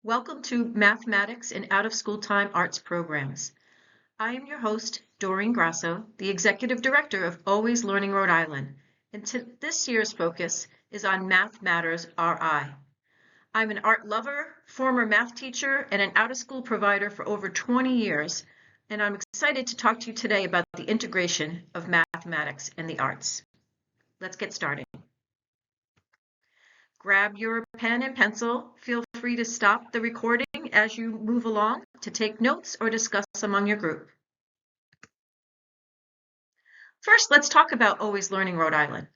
Welcome to Mathematics and Out-of-School Time Arts Programs. I am your host, Doreen Grasso, the Executive Director of Always Learning Rhode Island, and this year's focus is on Math Matters RI. I'm an art lover, former math teacher, and an out-of-school provider for over 20 years, and I'm excited to talk to you today about the integration of mathematics and the arts. Let's get started. Grab your pen and pencil. Feel free to stop the recording as you move along to take notes or discuss among your group. First, let's talk about Always Learning Rhode Island.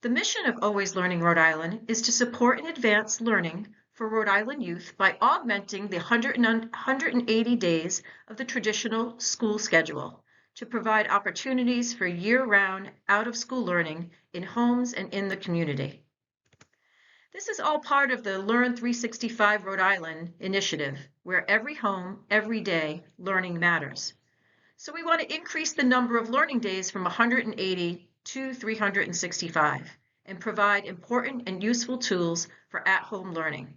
The mission of Always Learning Rhode Island is to support and advance learning for Rhode Island youth by augmenting the 180 days of the traditional school schedule to provide opportunities for year-round out-of-school learning in homes and in the community. This is all part of the Learn 365 Rhode Island initiative, where every home, every day, learning matters. So we want to increase the number of learning days from 180 to 365 and provide important and useful tools for at-home learning.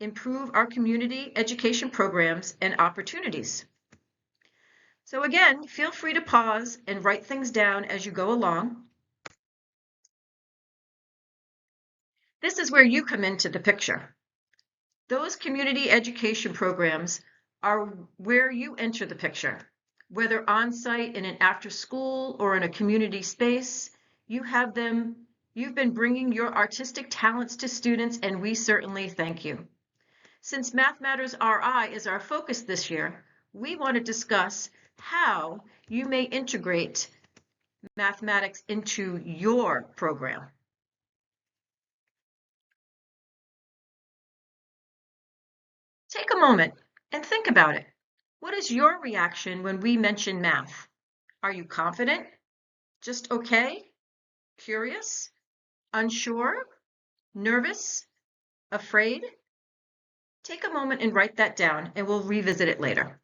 Improve our community education programs and opportunities. So again, feel free to pause and write things down as you go along. This is where you come into the picture. Those community education programs are where you enter the picture. Whether on-site in an after-school or in a community space, you've been bringing your artistic talents to students, and we certainly thank you. Since Math Matters RI is our focus this year, we want to discuss how you may integrate mathematics into your program. Take a moment and think about it. What is your reaction when we mention math? Are you confident? Just okay? Curious? Unsure? Nervous? Afraid? Take a moment and write that down, and we'll revisit it later.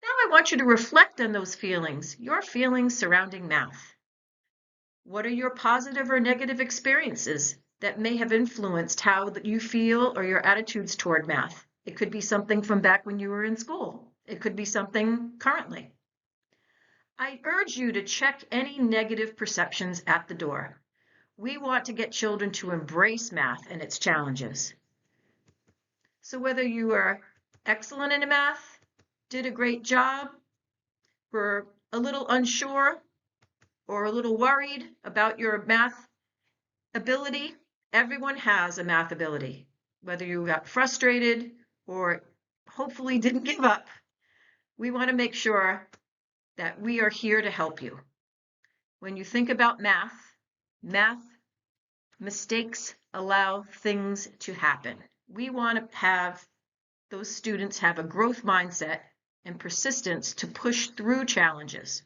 Now I want you to reflect on those feelings, your feelings surrounding math. What are your positive or negative experiences that may have influenced how you feel or your attitudes toward math? It could be something from back when you were in school. It could be something currently. I urge you to check any negative perceptions at the door. We want to get children to embrace math and its challenges. So whether you are excellent in math, did a great job, were a little unsure, or a little worried about your math ability, everyone has a math ability. Whether you got frustrated or hopefully didn't give up, we want to make sure that we are here to help you. When you think about math mistakes allow things to happen. We want to have those students have a growth mindset and persistence to push through challenges.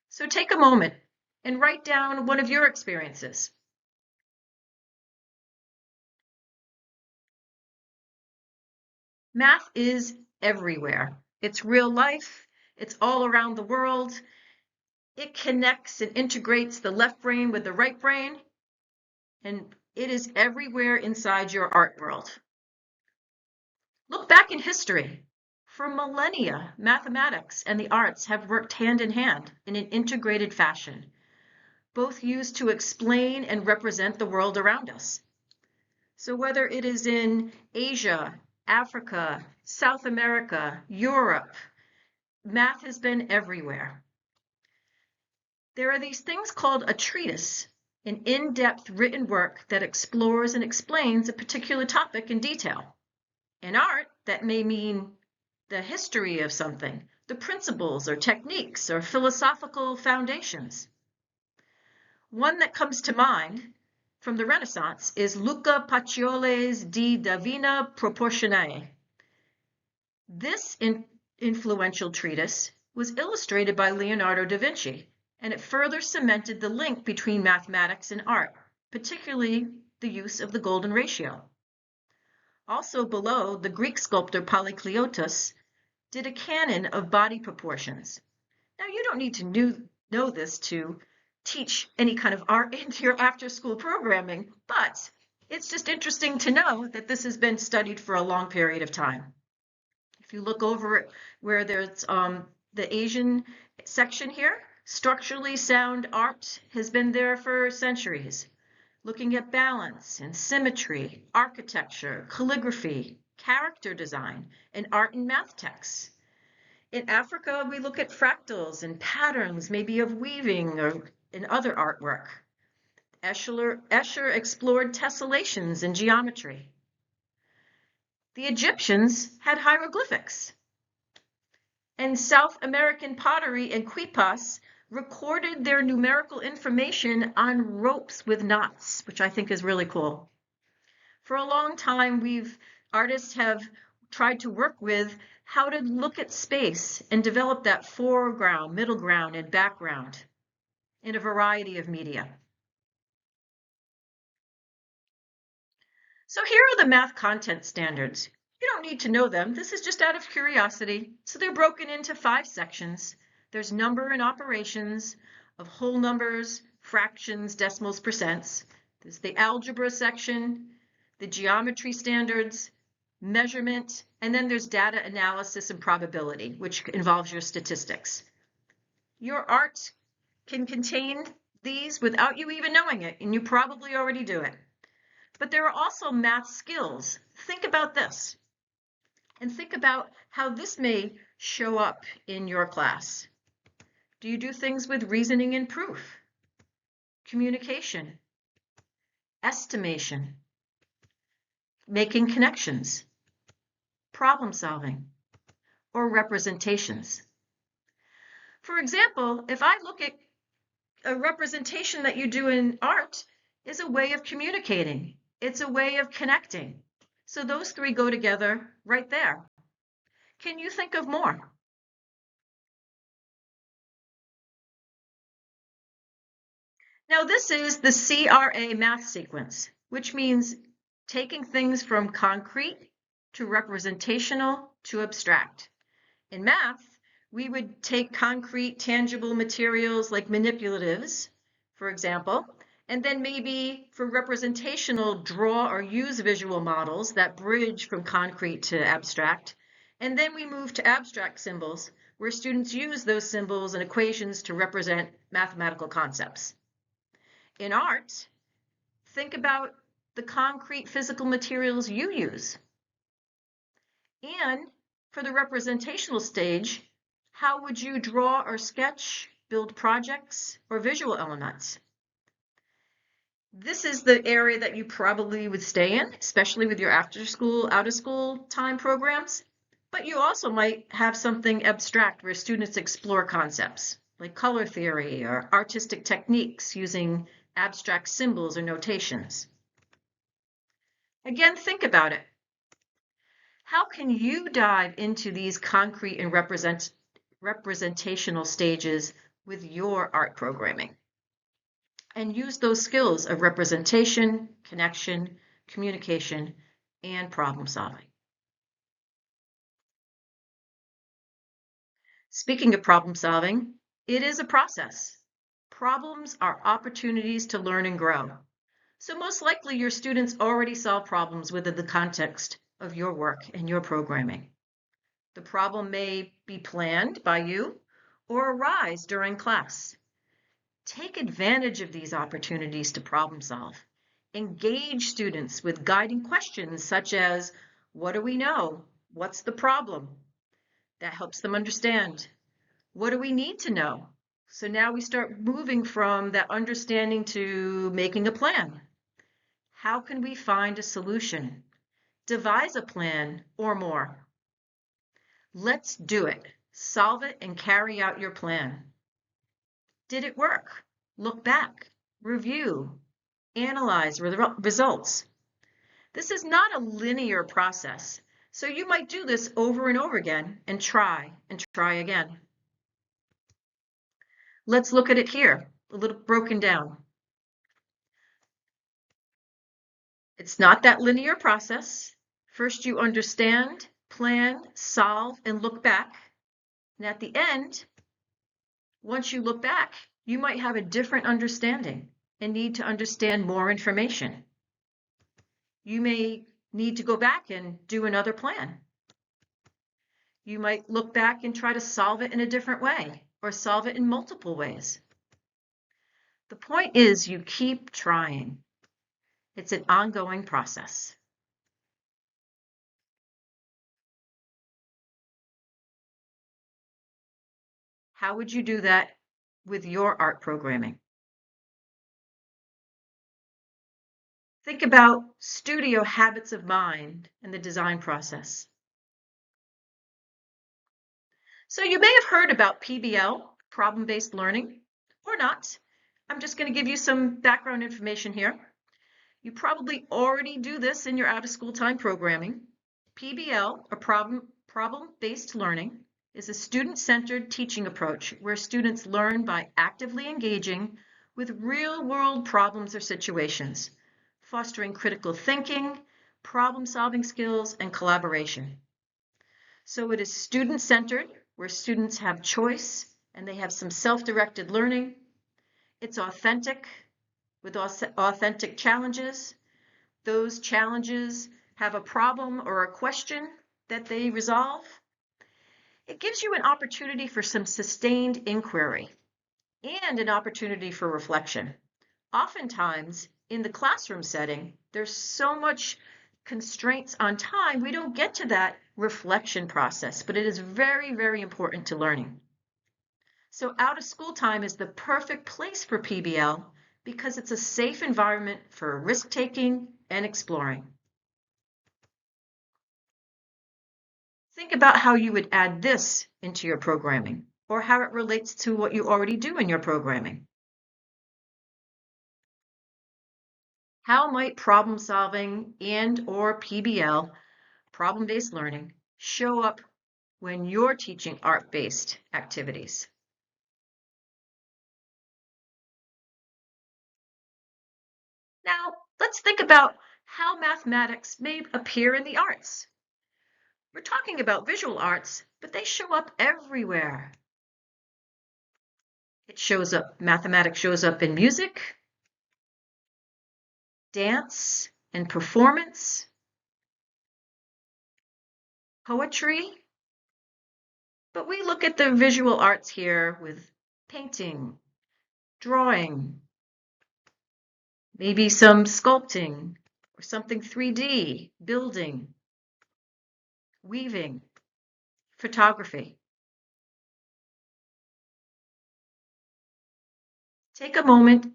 So take a moment and write down one of your experiences. Math is everywhere. It's real life. It's all around the world. It connects and integrates the left brain with the right brain, and it is everywhere inside your art world. Look back in history. For millennia, mathematics and the arts have worked hand in hand in an integrated fashion, both used to explain and represent the world around us. So whether it is in Asia, Africa, South America, Europe, math has been everywhere. There are these things called a treatise, an in-depth written work that explores and explains a particular topic in detail. In art, that may mean the history of something, the principles or techniques or philosophical foundations. One that comes to mind from the Renaissance is Luca Pacioli's De Divina Proportione. This influential treatise was illustrated by Leonardo da Vinci, and it further cemented the link between mathematics and art, particularly the use of the golden ratio. Also below, the Greek sculptor Polykletos did a canon of body proportions. Now, you don't need to know this to teach any kind of art into your after-school programming, but it's just interesting to know that this has been studied for a long period of time. If you look over where there's the Asian section here, structurally sound art has been there for centuries, looking at balance and symmetry, architecture, calligraphy, character design, and art and math texts. In Africa, we look at fractals and patterns, maybe of weaving or in other artwork. Escher explored tessellations in geometry. The Egyptians had hieroglyphics. And South American pottery and quipas recorded their numerical information on ropes with knots, which I think is really cool. For a long time, artists have tried to work with how to look at space and develop that foreground, middle ground, and background in a variety of media. So here are the math content standards. You don't need to know them. This is just out of curiosity. So they're broken into 5 sections. There's number and operations of whole numbers, fractions, decimals, percents. There's the algebra section, the geometry standards, measurement, and then there's data analysis and probability, which involves your statistics. Your art can contain these without you even knowing it, and you probably already do it. But there are also math skills. Think about this, and think about how this may show up in your class. Do you do things with reasoning and proof, communication, estimation, making connections, problem solving, or representations? For example, if I look at a representation that you do in art is a way of communicating. It's a way of connecting. So those 3 go together right there. Can you think of more? Now this is the CRA math sequence, which means taking things from concrete to representational to abstract. In math, we would take concrete, tangible materials like manipulatives, for example, and then maybe for representational, draw or use visual models that bridge from concrete to abstract. And then we move to abstract symbols, where students use those symbols and equations to represent mathematical concepts. In art, think about the concrete physical materials you use. And for the representational stage, how would you draw or sketch, build projects, or visual elements? This is the area that you probably would stay in, especially with your after-school, out-of-school time programs. But you also might have something abstract where students explore concepts like color theory or artistic techniques using abstract symbols or notations. Again, think about it. How can you dive into these concrete and representational stages with your art programming and use those skills of representation, connection, communication, and problem solving? Speaking of problem solving, it is a process. Problems are opportunities to learn and grow. So most likely your students already solve problems within the context of your work and your programming. The problem may be planned by you or arise during class. Take advantage of these opportunities to problem solve. Engage students with guiding questions such as, what do we know? What's the problem? That helps them understand. What do we need to know? So now we start moving from that understanding to making a plan. How can we find a solution? Devise a plan or more. Let's do it. Solve it and carry out your plan. Did it work? Look back, review, analyze results. This is not a linear process, so you might do this over and over again and try again. Let's look at it here, a little broken down. It's not that linear process. First you understand, plan, solve, and look back. And at the end, once you look back, You might have a different understanding and need to understand more information. You may need to go back and do another plan. You might look back and try to solve it in a different way or solve it in multiple ways. The point is you keep trying. It's an ongoing process. How would you do that with your art programming? Think about studio habits of mind and the design process. So you may have heard about PBL, problem-based learning, or not. I'm just going to give you some background information here. You probably already do this in your out-of-school time programming. PBL, or problem-based learning, is a student-centered teaching approach where students learn by actively engaging with real-world problems or situations, fostering critical thinking, problem-solving skills, and collaboration. So it is student-centered, where students have choice and they have some self-directed learning. It's authentic, with authentic challenges. Those challenges have a problem or a question that they resolve. It gives you an opportunity for some sustained inquiry and an opportunity for reflection. Oftentimes, in the classroom setting, there's so much constraints on time, we don't get to that reflection process, but it is very, very important to learning. So out of school time is the perfect place for PBL because it's a safe environment for risk-taking and exploring. Think about how you would add this into your programming or how it relates to what you already do in your programming. How might problem solving and/or PBL, problem-based learning, show up when you're teaching art-based activities? Now, let's think about how mathematics may appear in the arts. We're talking about visual arts, but they show up everywhere. Mathematics shows up in music, dance, and performance, poetry, but we look at the visual arts here with painting, drawing, maybe some sculpting, or something 3D, building, weaving, photography. Take a moment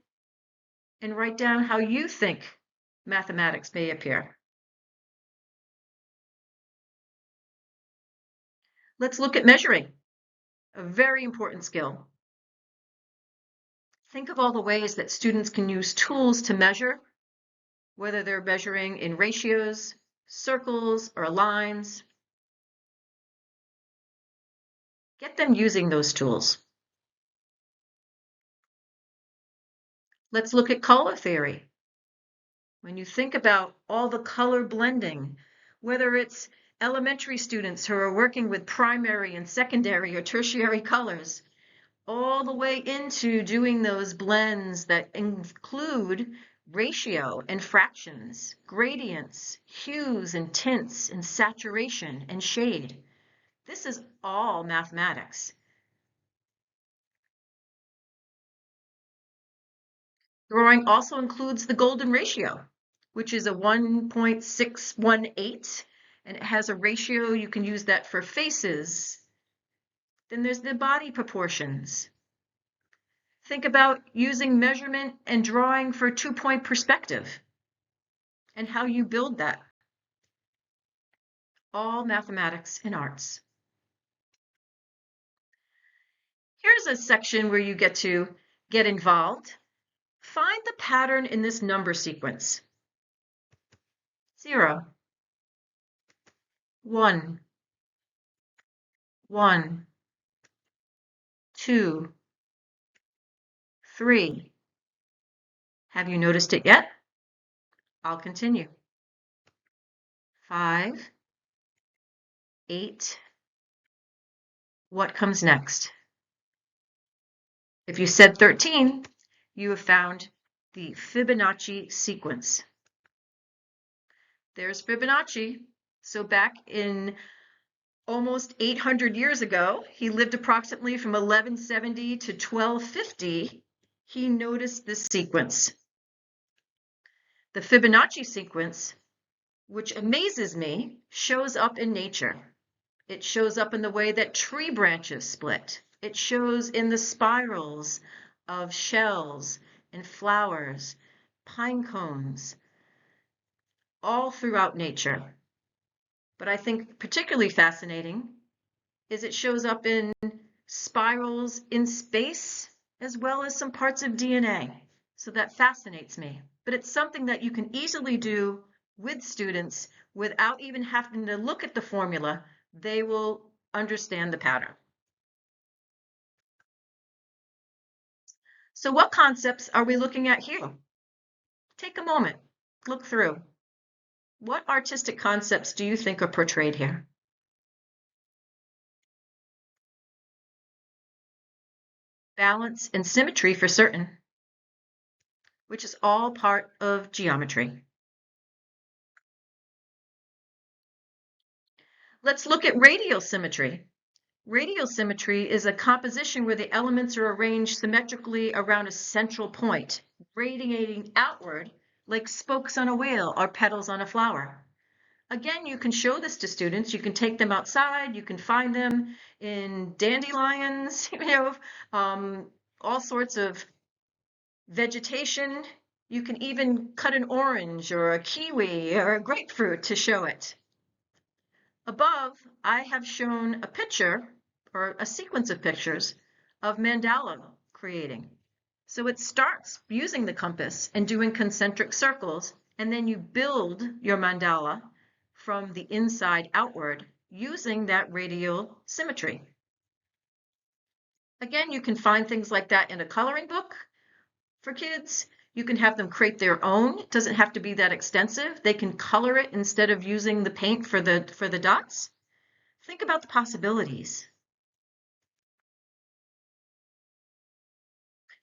and write down how you think mathematics may appear. Let's look at measuring, a very important skill. Think of all the ways that students can use tools to measure, whether they're measuring in ratios, circles, or lines. Get them using those tools. Let's look at color theory. When you think about all the color blending, whether it's elementary students who are working with primary and secondary or tertiary colors, all the way into doing those blends that include ratio and fractions, gradients, hues and tints, and saturation and shade. This is all mathematics. Drawing also includes the golden ratio, which is a 1.618, and it has a ratio. You can use that for faces. Then there's the body proportions. Think about using measurement and drawing for two-point perspective and how you build that. All mathematics and arts. Here's a section where you get to get involved. Find the pattern in this number sequence. 0, 1, 1, 2, 3. Have you noticed it yet? I'll continue. 5, 8. What comes next? If you said 13, you have found the Fibonacci sequence. There's Fibonacci. So back in almost 800 years ago, he lived approximately from 1170 to 1250. He noticed this sequence. The Fibonacci sequence, which amazes me, shows up in nature. It shows up in the way that tree branches split. It shows in the spirals of shells and flowers, pine cones, all throughout nature. But I think particularly fascinating is it shows up in spirals in space as well as some parts of DNA. So that fascinates me. But it's something that you can easily do with students without even having to look at the formula. They will understand the pattern. So what concepts are we looking at here? Take a moment, look through. What artistic concepts do you think are portrayed here? Balance and symmetry for certain, which is all part of geometry. Let's look at radial symmetry. Radial symmetry is a composition where the elements are arranged symmetrically around a central point, radiating outward like spokes on a wheel or petals on a flower. Again, you can show this to students. You can take them outside. You can find them in dandelions, all sorts of vegetation. You can even cut an orange or a kiwi or a grapefruit to show it. Above, I have shown a picture or a sequence of pictures of mandala creating. So it starts using the compass and doing concentric circles, and then you build your mandala from the inside outward using that radial symmetry. Again, you can find things like that in a coloring book for kids. You can have them create their own. It doesn't have to be that extensive. They can color it instead of using the paint for the dots. Think about the possibilities.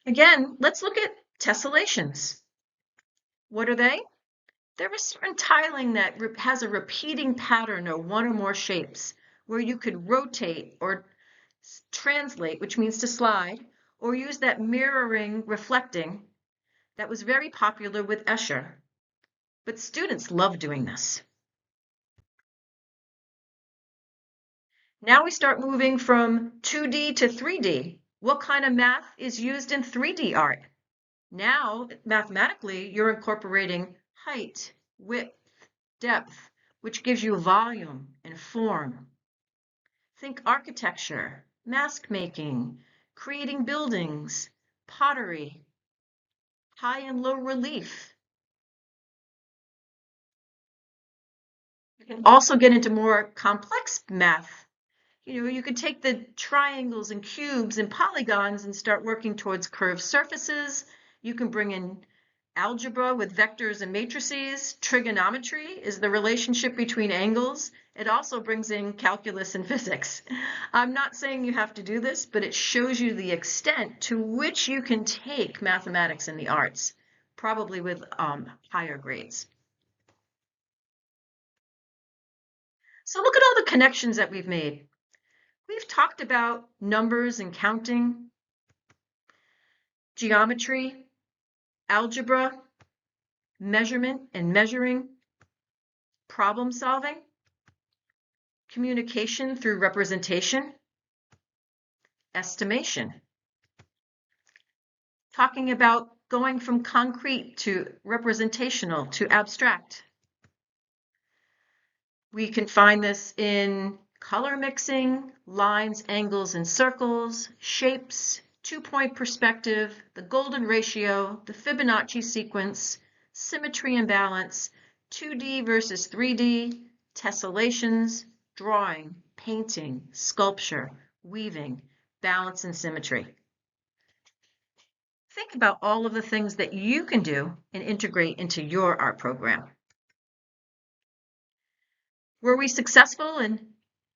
Again, let's look at tessellations. What are they? They're a certain tiling that has a repeating pattern or one or more shapes where you could rotate or translate, which means to slide, or use that mirroring reflecting that was very popular with Escher. But students love doing this. Now we start moving from 2D to 3D. What kind of math is used in 3D art? Now, mathematically, you're incorporating height, width, depth, which gives you volume and form. Think architecture, mask making, creating buildings, pottery, high and low relief. You can also get into more complex math. You could take the triangles and cubes and polygons and start working towards curved surfaces. You can bring in algebra with vectors and matrices. Trigonometry is the relationship between angles. It also brings in calculus and physics. I'm not saying you have to do this, but it shows you the extent to which you can take mathematics and the arts, probably with higher grades. So look at all the connections that we've made. We've talked about numbers and counting, geometry, algebra, measurement and measuring, problem solving, communication through representation, estimation. Talking about going from concrete to representational to abstract. We can find this in color mixing, lines, angles, and circles, shapes, two-point perspective, the golden ratio, the Fibonacci sequence, symmetry and balance, 2D versus 3D, tessellations, drawing, painting, sculpture, weaving, balance and symmetry. Think about all of the things that you can do and integrate into your art program. Were we successful in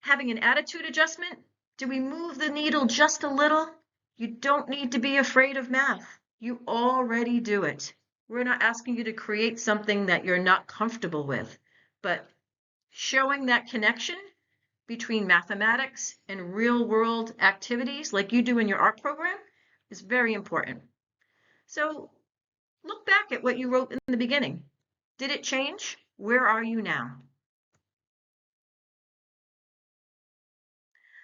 having an attitude adjustment? Did we move the needle just a little? You don't need to be afraid of math. You already do it. We're not asking you to create something that you're not comfortable with, but showing that connection between mathematics and real world activities like you do in your art program is very important. So look back at what you wrote in the beginning. Did it change? Where are you now?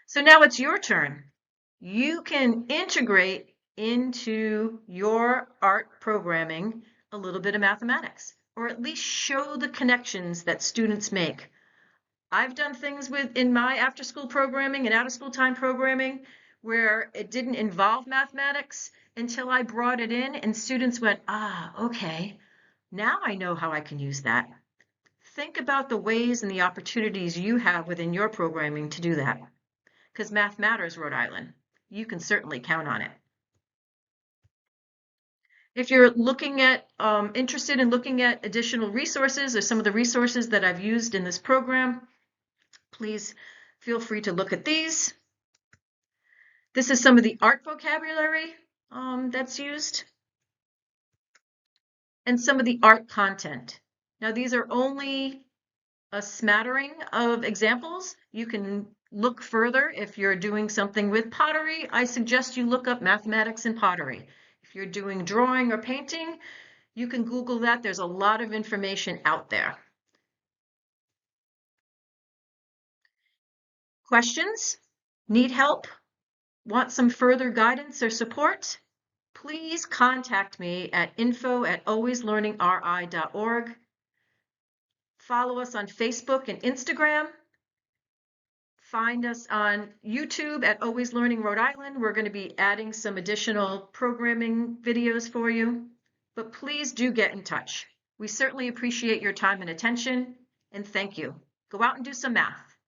So now it's your turn. You can integrate into your art programming a little bit of mathematics, or at least show the connections that students make. I've done things in my after school programming and out of school time programming where it didn't involve mathematics until I brought it in and students went, okay, now I know how I can use that. Think about the ways and the opportunities you have within your programming to do that. Because math matters, Rhode Island. You can certainly count on it. If you're interested in looking at additional resources or some of the resources that I've used in this program, please feel free to look at these. This is some of the art vocabulary that's used and some of the art content. Now, these are only a smattering of examples. You can look further if you're doing something with pottery. I suggest you look up mathematics and pottery. If you're doing drawing or painting, you can Google that. There's a lot of information out there. Questions? Need help? Want some further guidance or support? Please contact me at info@alwayslearningri.org. Follow us on Facebook and Instagram. Find us on YouTube at Always Learning Rhode Island. We're going to be adding some additional programming videos for you, but please do get in touch. We certainly appreciate your time and attention, and thank you. Go out and do some math.